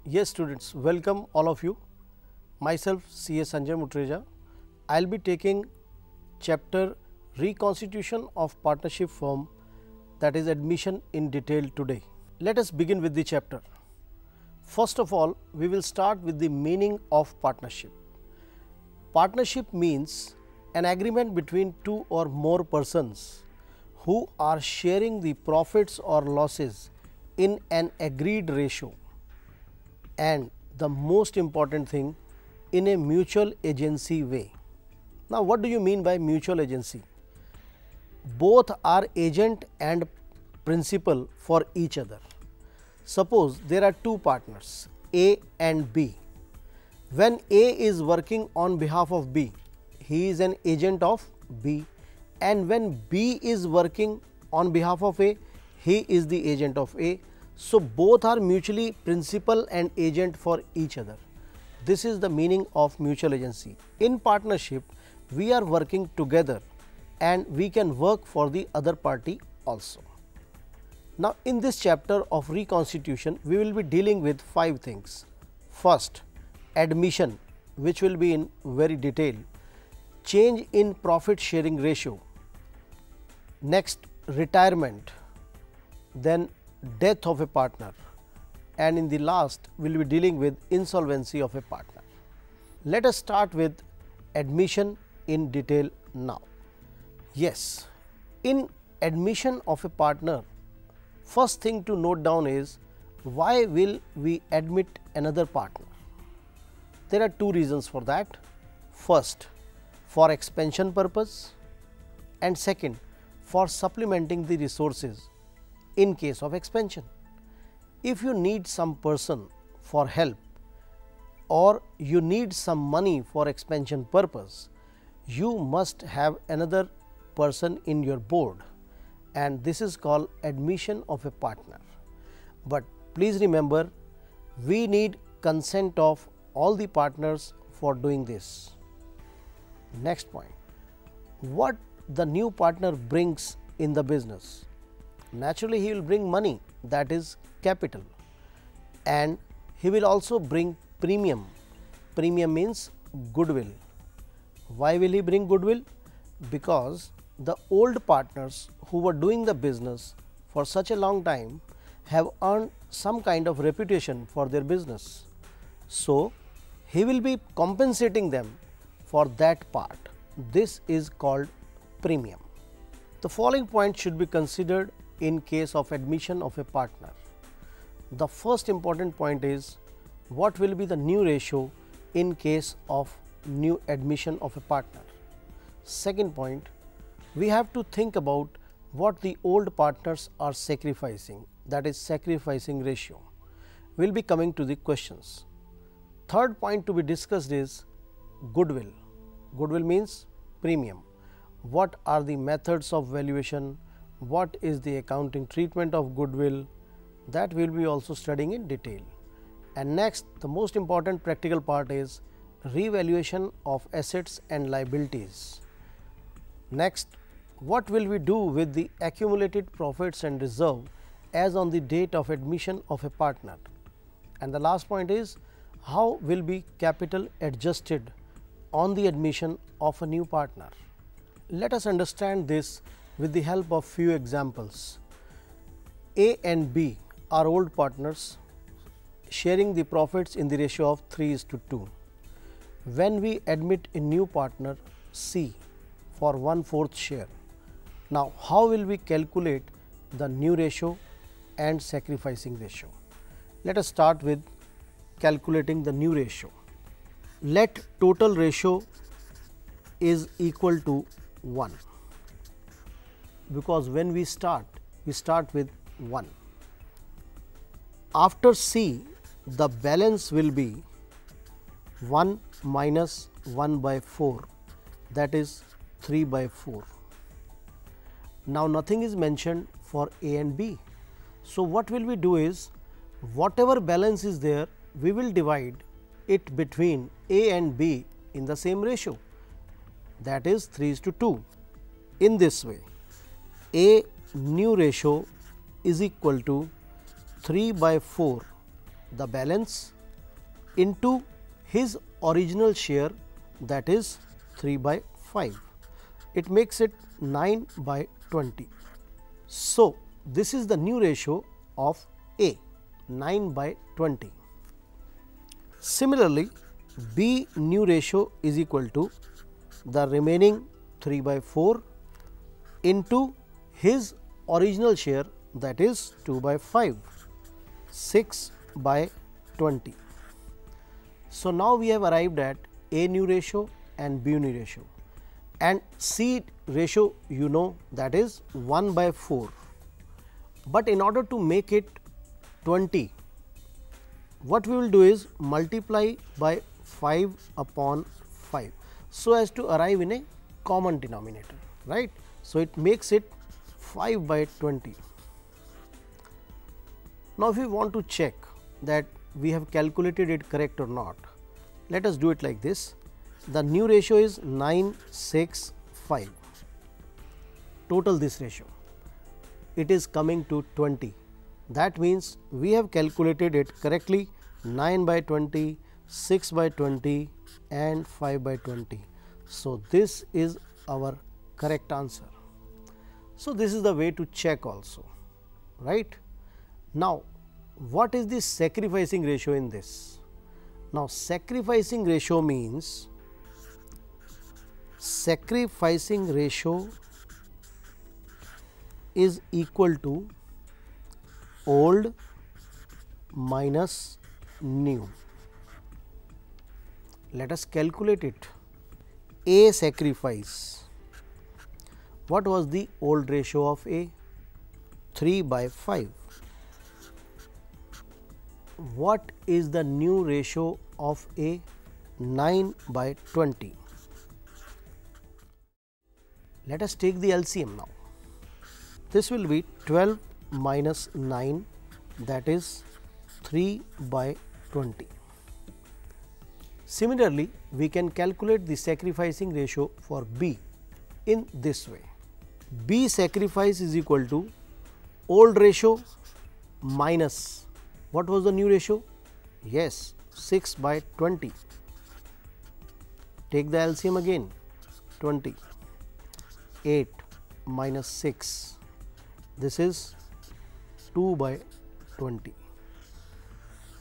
Yes students, welcome all of you. Myself C. A. Sanjay Mutreja. I will be taking chapter reconstitution of partnership firm, that is admission in detail today. Let us begin with the chapter. First of all, we will start with the meaning of partnership. Partnership means an agreement between two or more persons who are sharing the profits or losses in an agreed ratio, and the most important thing, in a mutual agency way. Now, what do you mean by mutual agency? Both are agent and principal for each other. Suppose there are two partners A and B. When A is working on behalf of B, he is an agent of B, and when B is working on behalf of A, he is the agent of A. So, both are mutually principal and agent for each other. This is the meaning of mutual agency. In partnership, we are working together and we can work for the other party also. Now, in this chapter of reconstitution, we will be dealing with 5 things. First, admission, which will be in very detail. Change in profit sharing ratio. Next, retirement. Then death of a partner, and in the last we will be dealing with insolvency of a partner. Let us start with admission in detail now. Yes, in admission of a partner, first thing to note down is why will we admit another partner? There are 2 reasons for that. First, for expansion purpose, and second, for supplementing the resources in case of expansion. If you need some person for help or you need some money for expansion purpose, you must have another person in your board, and this is called admission of a partner. But please remember, we need consent of all the partners for doing this. Next point, what the new partner brings in the business? Naturally, he will bring money, that is capital, and he will also bring premium. Premium means goodwill. Why will he bring goodwill? Because the old partners who were doing the business for such a long time have earned some kind of reputation for their business. So, he will be compensating them for that part. This is called premium. The following points should be considered in case of admission of a partner. The first important point is what will be the new ratio in case of new admission of a partner. Second point, we have to think about what the old partners are sacrificing, that is sacrificing ratio. We will be coming to the questions. Third point to be discussed is goodwill. Goodwill means premium. What are the methods of valuation? What is the accounting treatment of goodwill? That we will be also studying in detail. And next, the most important practical part is revaluation of assets and liabilities. Next, what will we do with the accumulated profits and reserve as on the date of admission of a partner? And the last point is how will be capital adjusted on the admission of a new partner. Let us understand this with the help of few examples. A and B are old partners sharing the profits in the ratio of 3:2. When we admit a new partner C for 1/4 share, now how will we calculate the new ratio and sacrificing ratio? Let us start with calculating the new ratio. Let total ratio is equal to 1, because when we start with 1. After C, the balance will be 1 minus 1/4, that is 3/4. Now, nothing is mentioned for A and B. So, what will we do is whatever balance is there, we will divide it between A and B in the same ratio, that is 3:2. In this way, A new ratio is equal to 3/4 the balance into his original share, that is 3 by 5. It makes it 9 by 20. So, this is the new ratio of A, 9 by 20. Similarly, B new ratio is equal to the remaining 3 by 4 into his original share, that is 2 by 5, 6 by 20. So, now we have arrived at A new ratio and B new ratio, and C ratio you know, that is 1 by 4. But in order to make it 20, what we will do is multiply by 5 upon 5, so as to arrive in a common denominator, right. So, it makes it 5 by 20. Now, if we want to check that we have calculated it correct or not, let us do it like this. The new ratio is 9, 6, 5, total this ratio, it is coming to 20. That means, we have calculated it correctly, 9 by 20, 6 by 20 and 5 by 20. So, this is our correct answer. So, this is the way to check also, right. Now, what is the sacrificing ratio in this? Now, sacrificing ratio means sacrificing ratio is equal to old minus new. Let us calculate it. A sacrifice. What was the old ratio of A? 3 by 5. What is the new ratio of A? 9 by 20. Let us take the LCM now. This will be 12 minus 9, that is 3 by 20. Similarly, we can calculate the sacrificing ratio for B in this way. B sacrifice is equal to old ratio minus, what was the new ratio? Yes, 6 by 20. Take the LCM again, 20. 8 minus 6, this is 2 by 20.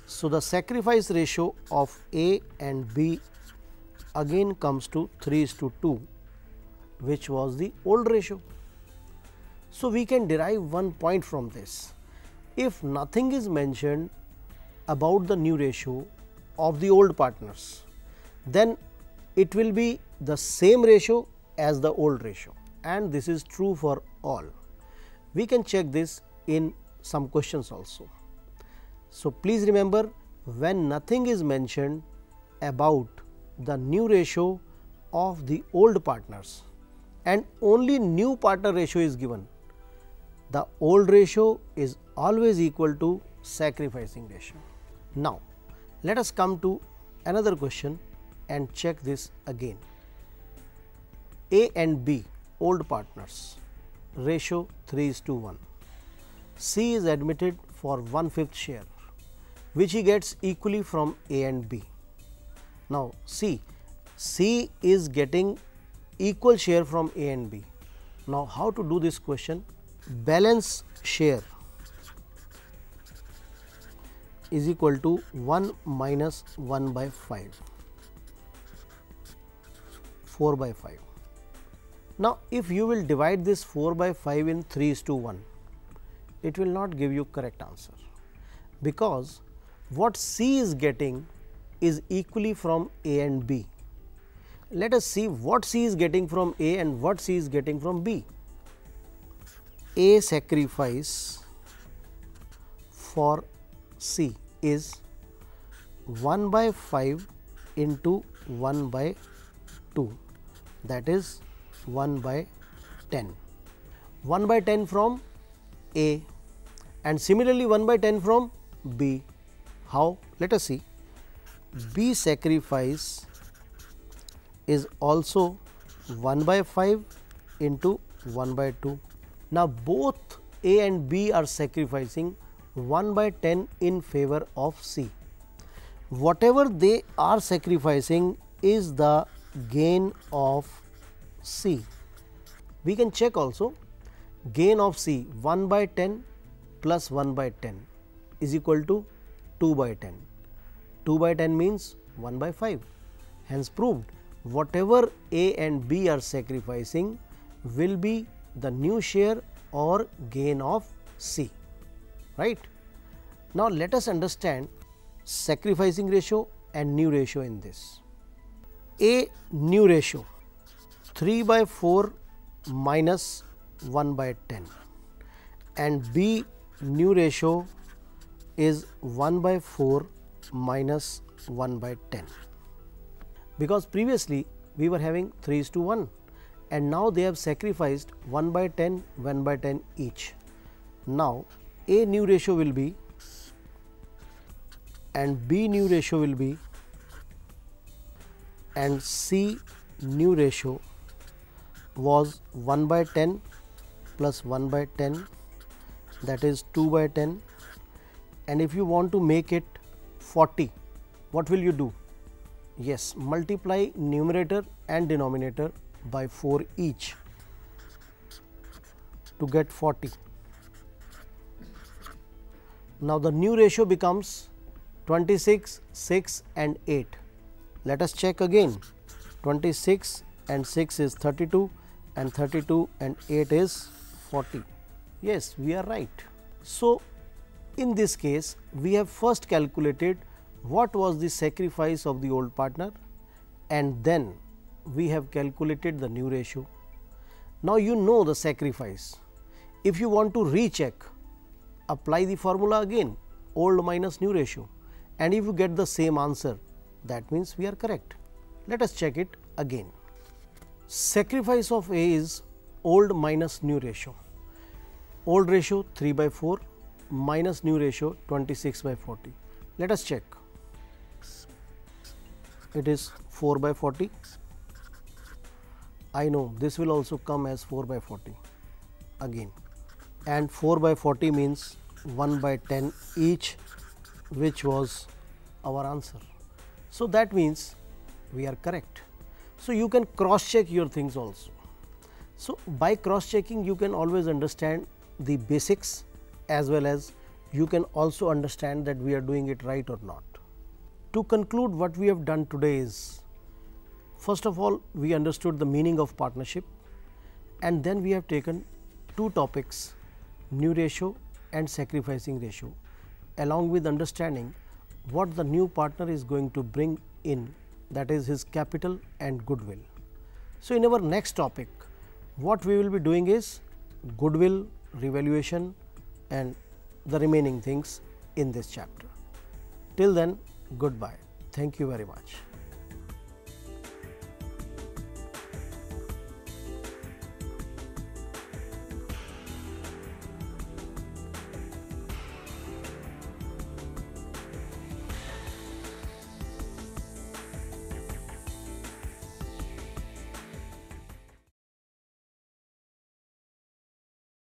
So, the sacrifice ratio of A and B again comes to 3:2, which was the old ratio. So, we can derive one point from this. If nothing is mentioned about the new ratio of the old partners, then it will be the same ratio as the old ratio, and this is true for all. We can check this in some questions also. So, please remember, when nothing is mentioned about the new ratio of the old partners and only new partner ratio is given, the old ratio is always equal to sacrificing ratio. Now, let us come to another question and check this again. A and B old partners, ratio 3:1. C is admitted for 1/5 share, which he gets equally from A and B. Now, C is getting equal share from A and B. Now, how to do this question? Balance share is equal to 1 minus 1 by 5, 4 by 5. Now, if you will divide this 4 by 5 in 3:1, it will not give you correct answer, because what C is getting is equally from A and B. Let us see what C is getting from A and what C is getting from B. A sacrifice for C is 1 by 5 into 1 by 2, that is 1 by 10. 1 by 10 from A and similarly 1 by 10 from B. How? Let us see. B sacrifice is also 1 by 5 into 1 by 2. Now, both A and B are sacrificing 1 by 10 in favor of C. whatever they are sacrificing is the gain of C. We can check also, gain of C 1 by 10 plus 1 by 10 is equal to 2 by 10. 2 by 10 means 1 by 5. Hence proved, whatever A and B are sacrificing will be the new share or gain of C, right. Now, let us understand sacrificing ratio and new ratio in this. A new ratio 3 by 4 minus 1 by 10 and B new ratio is 1 by 4 minus 1 by 10, because previously we were having 3:1 and now they have sacrificed 1 by 10, 1 by 10 each. Now, A new ratio will be and B new ratio will be and C new ratio was 1 by 10 plus 1 by 10, that is 2 by 10, and if you want to make it 40, what will you do? Yes, multiply numerator and denominator by 4 each to get 40. Now, the new ratio becomes 26, 6 and 8. Let us check again. 26 and 6 is 32 and 32 and 8 is 40. Yes, we are right. So, in this case we have first calculated what was the sacrifice of the old partner and then we have calculated the new ratio. Now, you know the sacrifice. If you want to recheck, apply the formula again, old minus new ratio, and if you get the same answer, that means we are correct. Let us check it again. Sacrifice of A is old minus new ratio. Old ratio 3 by 4 minus new ratio 26 by 40. Let us check. It is 4 by 40. I know this will also come as 4 by 40 again, and 4 by 40 means 1 by 10 each, which was our answer. So, that means we are correct. So, you can cross check your things also. So, by cross checking you can always understand the basics, as well as you can also understand that we are doing it right or not. To conclude, what we have done today is, first of all, we understood the meaning of partnership, and then we have taken two topics, new ratio and sacrificing ratio, along with understanding what the new partner is going to bring in, that is his capital and goodwill. So, in our next topic, what we will be doing is goodwill, revaluation and the remaining things in this chapter. Till then, goodbye. Thank you very much.